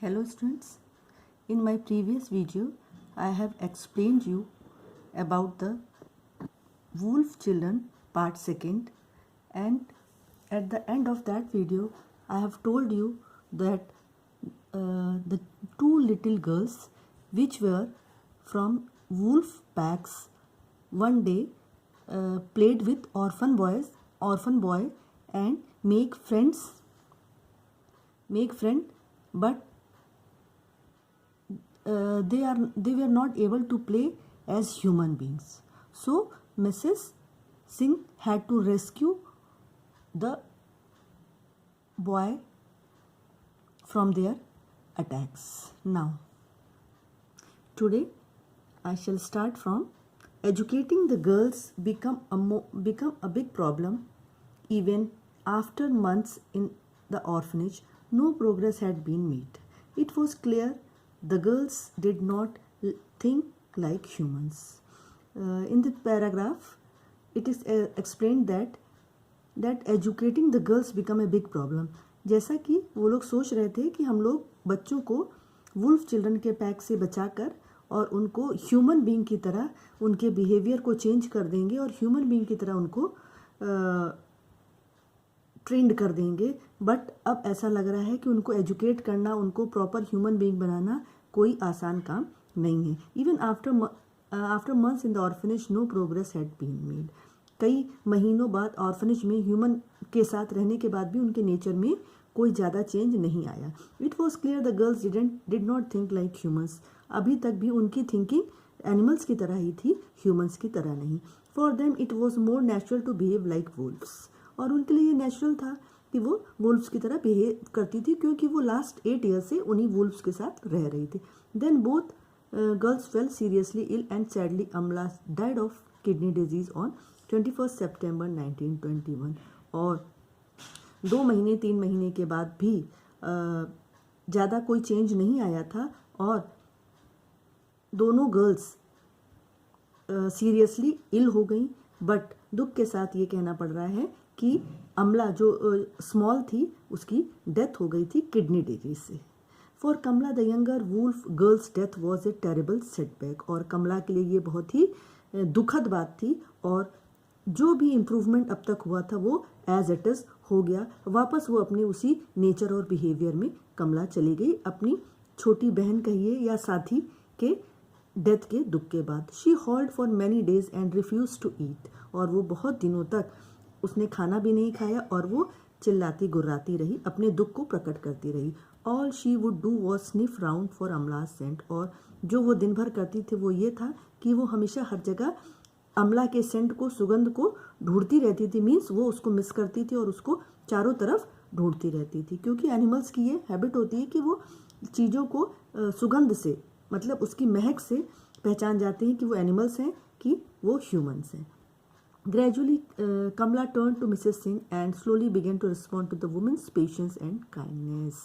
Hello students, in my previous video I have explained you about the Wolf Children part 2nd, and at the end of that video I have told you that the two little girls which were from wolf packs one day played with orphan boy and make friend, but they were not able to play as human beings. So Mrs. Singh had to rescue the boy from their attacks. Now, today I shall start from educating the girls become a big problem. Even after months in the orphanage, no progress had been made. It was clear the girls did not think like humans. In the paragraph, it is explained that educating the girls become a big problem. जैसा कि वो लोग सोच रहे थे कि हम लोग बच्चों को वुल्फ चिल्ड्रन के पैक से बचाकर और उनको ह्यूमन बीइंग की तरह उनके बिहेवियर को चेंज कर देंगे और ह्यूमन बीइंग की तरह उनको ट्रेंड कर देंगे. बट अब ऐसा लग रहा है कि उनको एजुकेट करना, उनको प्रॉपर ह्यूमन बीइंग बनाना कोई आसान काम नहीं है. Even after months in the orphanage no progress had been made. कई महीनों बाद ऑर्फनेज में ह्यूमन के साथ रहने के बाद भी उनके नेचर में कोई ज़्यादा चेंज नहीं आया. It was clear the girls did not think like humans. अभी तक भी उनकी थिंकिंग एनिमल्स की तरह ही थी, ह्यूमन्स की तरह नहीं. For them it was more natural to behave like wolves. और उनके लिए ये नेचुरल था कि वो वुल्फ्स की तरह बिहेव करती थी, क्योंकि वो लास्ट 8 ईयर से उन्हीं वुल्फ्स के साथ रह रही थी. Then both girls fell seriously ill and sadly Amala died of kidney disease on 21 September 1921. और 2 महीने 3 महीने के बाद भी ज़्यादा कोई चेंज नहीं आया था और दोनों गर्ल्स सीरियसली इल हो गई. बट दुख के साथ ये कहना पड़ रहा है कि अमला जो स्मॉल थी उसकी डेथ हो गई थी किडनी डिजीज से. For Kamala the younger wolf girl's death was a terrible setback. और कमला के लिए ये बहुत ही दुखद बात थी और जो भी इम्प्रूवमेंट अब तक हुआ था वो एज इट इज़ हो गया. वापस वो अपने उसी नेचर और बिहेवियर में कमला चली गई, अपनी छोटी बहन कहिए या साथी के डेथ के दुख के बाद. She howled for many days and refuse to eat. और वो बहुत दिनों तक उसने खाना भी नहीं खाया और वो चिल्लाती गुर्राती रही, अपने दुख को प्रकट करती रही. All she would do was sniff round for अमला सेंट. और जो वो दिन भर करती थी वो ये था कि वो हमेशा हर जगह अमला के सेंट को, सुगंध को ढूंढती रहती थी. मीन्स वो उसको मिस करती थी और उसको चारों तरफ ढूंढती रहती थी, क्योंकि एनिमल्स की ये हैबिट होती है कि वो चीज़ों को सुगंध से, मतलब उसकी महक से पहचान जाते हैं कि वो एनिमल्स हैं कि वो ह्यूमंस हैं. Gradually, Kamla turned to Mrs. Singh and slowly began to respond to the woman's patience and kindness.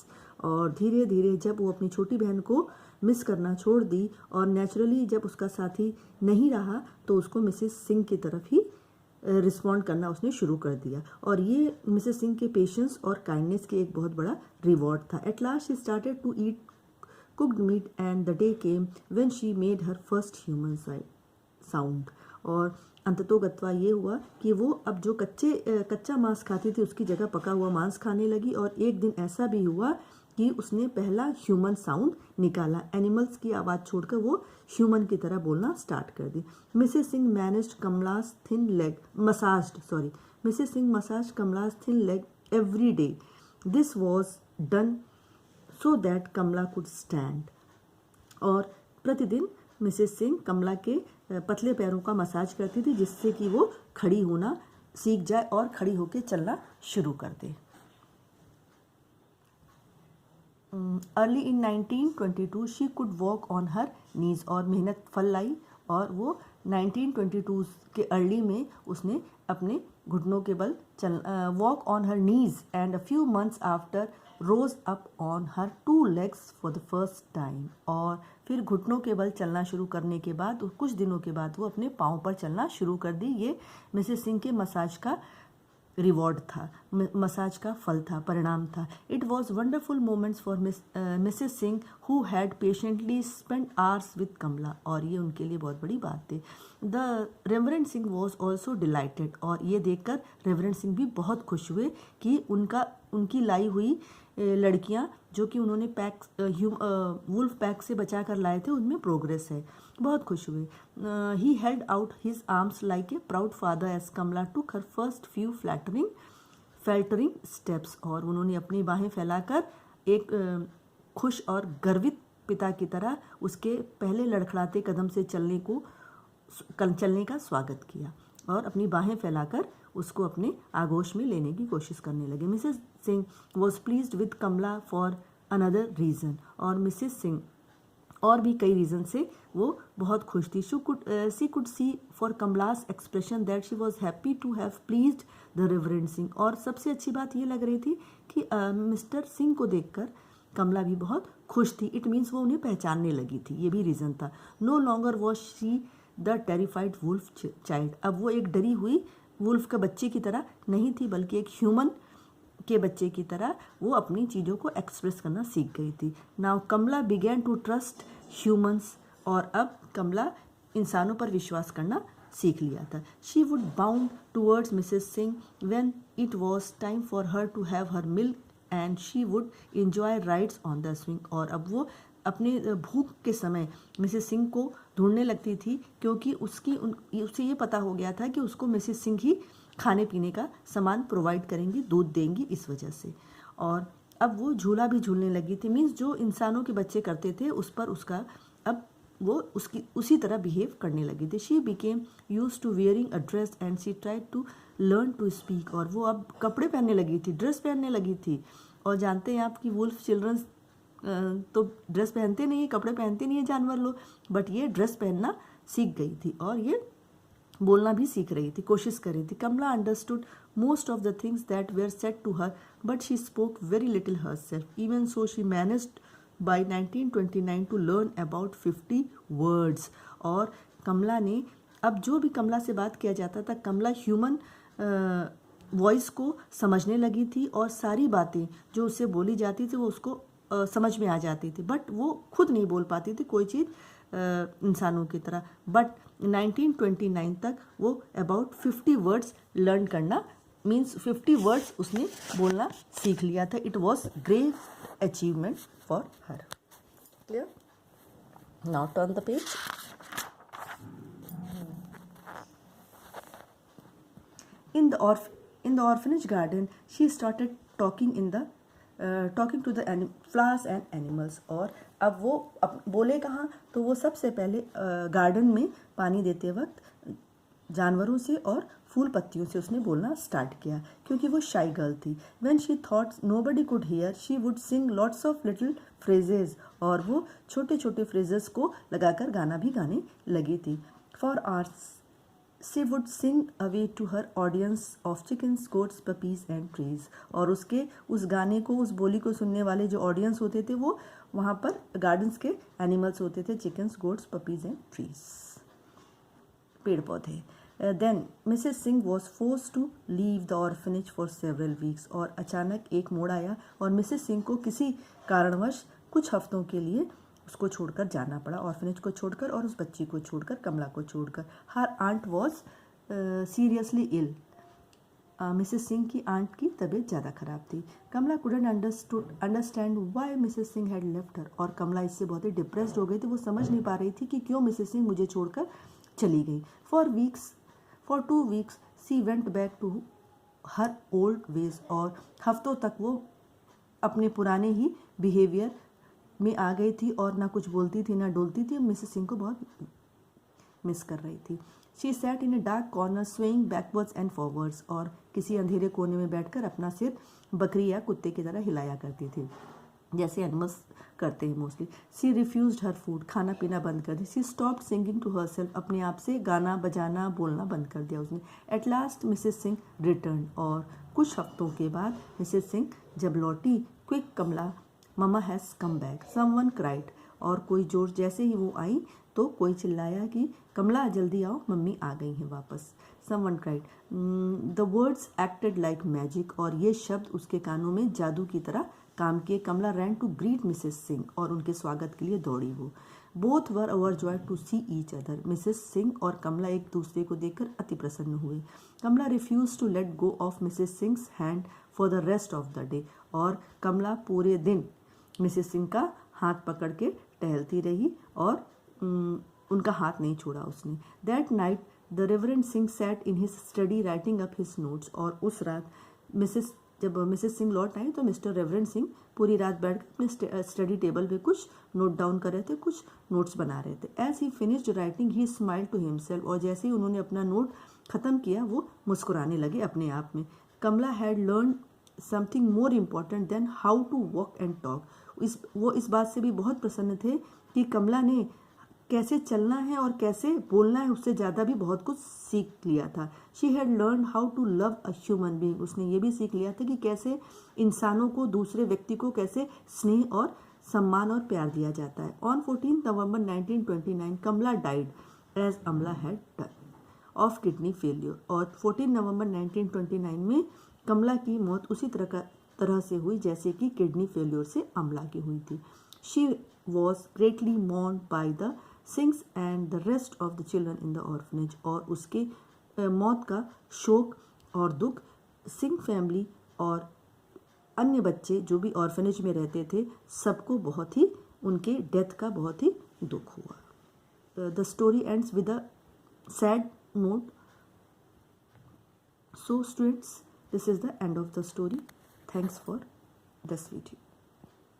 और धीरे धीरे जब वो अपनी छोटी बहन को मिस करना छोड़ दी और नेचुरली जब उसका साथी नहीं रहा तो उसको मिसेस सिंह की तरफ ही रिस्पॉन्ड करना उसने शुरू कर दिया. और ये मिसेस सिंह के पेशेंस और काइंडनेस की एक बहुत बड़ा रिवॉर्ड था. At last she started to eat cooked meat and the day came when she made her first human sound. और अंततोगत्वा ये हुआ कि वो अब जो कच्चा मांस खाती थी उसकी जगह पका हुआ मांस खाने लगी. और एक दिन ऐसा भी हुआ कि उसने पहला ह्यूमन साउंड निकाला. एनिमल्स की आवाज़ छोड़कर वो ह्यूमन की तरह बोलना स्टार्ट कर दी. Mrs Singh managed Kamala's thin leg Mrs Singh massage Kamala's thin leg every day. This was done so that Kamala could stand. और प्रतिदिन मिसेस सिंह कमला के पतले पैरों का मसाज करती थी, जिससे कि वो खड़ी होना सीख जाए और खड़ी होकर चलना शुरू कर दे. Early in 1922 she could walk on her knees. और मेहनत फल लाई और वो 1922 के अर्ली में उसने अपने घुटनों के बल walk on her knees and a few months after rose up on her 2 legs for the first time. और फिर घुटनों के बल चलना शुरू करने के बाद कुछ दिनों के बाद वो अपने पाँव पर चलना शुरू कर दी. ये मिसेस सिंह के मसाज का रिवॉर्ड था. मसाज का फल था, परिणाम था। It was wonderful moments for Mrs Singh who had patiently spend hours with Kamala, और ये उनके लिए बहुत बड़ी बात थी। The reverend Singh was also delighted, और ये देखकर रेवरेंड सिंह भी बहुत खुश हुए कि उनकी लाई हुई लड़कियां जो कि उन्होंने वुल्फ पैक से बचा कर लाए थे उनमें प्रोग्रेस है, बहुत खुश हुए। He held out his arms like a proud father as Kamala took her first few faltering steps, और उन्होंने अपनी बाहें फैलाकर एक खुश और गर्वित पिता की तरह उसके पहले लड़खड़ाते कदम से चलने का स्वागत किया और अपनी बाहें फैलाकर उसको अपने आगोश में लेने की कोशिश करने लगे। Mrs Singh was pleased with Kamala for another reason, और मिसेस सिंह और भी कई रीज़न से वो बहुत खुश थी। She could see for Kamala's expression that she was happy to have pleased the reverend Singh, और सबसे अच्छी बात ये लग रही थी कि मिस्टर सिंह को देखकर कमला भी बहुत खुश थी। इट मीन्स वो उन्हें पहचानने लगी थी, ये भी रीज़न था। No longer was she the terrified wolf child, अब वो एक डरी हुई वुल्फ के बच्चे की तरह नहीं थी, बल्कि एक ह्यूमन के बच्चे की तरह वो अपनी चीज़ों को एक्सप्रेस करना सीख गई थी। Now Kamala began to trust humans, और अब कमला इंसानों पर विश्वास करना सीख लिया था। She would bound towards Mrs Singh when it was time for her to have her milk and she would enjoy rides on the swing, और अब वो अपने भूख के समय मिसेस सिंह को ढूंढने लगती थी, क्योंकि उसे ये पता हो गया था कि उसको मिसेस सिंह ही खाने पीने का सामान प्रोवाइड करेंगी, दूध देंगी, इस वजह से। और अब वो झूला भी झूलने लगी थी, मीन्स जो इंसानों के बच्चे करते थे उस पर उसका अब वो उसी तरह बिहेव करने लगी थी। She became use to wearing a dress and she tried to learn to speak, और वो अब कपड़े पहनने लगी थी, ड्रेस पहनने लगी थी। और जानते हैं आप कि वुल्फ चिल्ड्रंस तो ड्रेस पहनते नहीं है, कपड़े पहनते नहीं है जानवर लोग, बट ये ड्रेस पहनना सीख गई थी और ये बोलना भी सीख रही थी, कोशिश कर रही थी। कमला understood most of the things that were said to her, but she spoke very little herself. Even so, she managed by 1929 to learn about 50 words. और कमला ने अब जो भी कमला से बात किया जाता था, कमला ह्यूमन वॉइस को समझने लगी थी और सारी बातें जो उससे बोली जाती थी वो उसको समझ में आ जाती थी, बट वो खुद नहीं बोल पाती थी कोई चीज़ इंसानों की तरह। बट 1929 तक वो अबाउट 50 वर्ड्स लर्न करना, मीन्स 50 वर्ड्स उसने बोलना सीख लिया था। It was great achievement for her. Clear? Now turn the page. In the orphanage garden, she started talking to the flowers and animals. और अब वो बोले कहाँ, तो वो सबसे पहले गार्डन में पानी देते वक्त जानवरों से और फूल पत्तियों से उसने बोलना स्टार्ट किया, क्योंकि वो शाई गर्ल थी। When she thought nobody could hear, she would sing lots of little phrases, और वो छोटे छोटे फ्रेजेस को लगाकर गाना भी गाने लगी थी। For hours she would sing away to her audience of chickens, goats, puppies and trees, और उसके उस गाने को, उस बोली को सुनने वाले जो ऑडियंस होते थे वो वहाँ पर गार्डन्स के एनिमल्स होते थे, chickens, goats, puppies and trees, पेड़ पौधे। Then Mrs Singh was force to leave the orphanage for several weeks, और अचानक एक मोड़ आया और मिसेस सिंह को किसी कारणवश कुछ हफ्तों के लिए उसको छोड़कर जाना पड़ा, ऑर्फनेज को छोड़कर और उस बच्ची को छोड़कर, कमला को छोड़कर। Her aunt was seriously ill, Mrs Singh की आंट की तबीयत ज़्यादा ख़राब थी। Kamala couldn't understand why Mrs Singh had left her, और कमला इससे बहुत ही डिप्रेस्ड हो गई थी, वो समझ नहीं पा रही थी कि क्यों मिसेस सिंह मुझे छोड़कर चली गई। For 2 weeks she went back to her old ways, और हफ्तों तक वो अपने पुराने ही बिहेवियर में आ गई थी और ना कुछ बोलती थी ना डोलती थी। मिसेस सिंह को बहुत मिस कर रही थी। She sat in a dark corner swaying backwards and forwards, और किसी अंधेरे कोने में बैठकर अपना सिर बकरी या कुत्ते की तरह हिलाया करती थी, जैसे एनिमल्स करते हैं mostly. She refused her food, खाना पीना बंद कर दी। She stopped singing to herself, अपने आप से गाना बजाना बोलना बंद कर दिया उसने। At last Mrs Singh return, और कुछ हफ्तों के बाद मिसेस सिंह जब लौटी, quick Kamala, mama has come back, someone cried, और कोई जोर, जैसे ही वो आई तो कोई चिल्लाया कि कमला जल्दी आओ, मम्मी आ गई हैं वापस। Someone cried. The words acted like magic, और ये शब्द उसके कानों में जादू की तरह काम किए। Kamala ran to greet Mrs Singh, और उनके स्वागत के लिए दौड़ी वो। Both were overjoyed to see each other. Mrs Singh और कमला एक दूसरे को देखकर अति प्रसन्न हुए। Kamala refuse to let go of Mrs Singh's hand for the rest of the day, और कमला पूरे दिन मिसेस सिंह का हाथ पकड़ के टहलती रही और उनका हाथ नहीं छोड़ा उसने। That night the reverend Singh sat in his study writing up his notes, और उस रात जब मिसेस सिंह लौट आई तो मिस्टर रेवरेंड सिंह पूरी रात बैठ कर अपने स्टडी टेबल पे कुछ नोट डाउन कर रहे थे, कुछ नोट्स बना रहे थे। As he finished writing he smiled to himself, और जैसे ही उन्होंने अपना नोट खत्म किया वो मुस्कुराने लगे अपने आप में। Kamala had learn something more important than how to walk and talk. वो इस बात से भी बहुत प्रसन्न थे कि कमला ने कैसे चलना है और कैसे बोलना है, उससे ज़्यादा भी बहुत कुछ सीख लिया था। She had learn how to love a human being, उसने ये भी सीख लिया था कि कैसे इंसानों को, दूसरे व्यक्ति को कैसे स्नेह और सम्मान और प्यार दिया जाता है। On 14 November 1929 Kamala died as Amala had done of kidney failure, और 14 नवंबर 1929 में कमला की मौत उसी तरह से हुई जैसे कि किडनी फेलियर से अमला की हुई थी। She was greatly mourned by the Singhs and the rest of the children in the orphanage, और उसके मौत का शोक और दुख सिंह फैमिली और अन्य बच्चे जो भी ऑर्फनेज में रहते थे सबको बहुत ही, उनके डेथ का बहुत ही दुख हुआ। The story ends with a sad note. So students, this is the end of the story. Thanks for this video.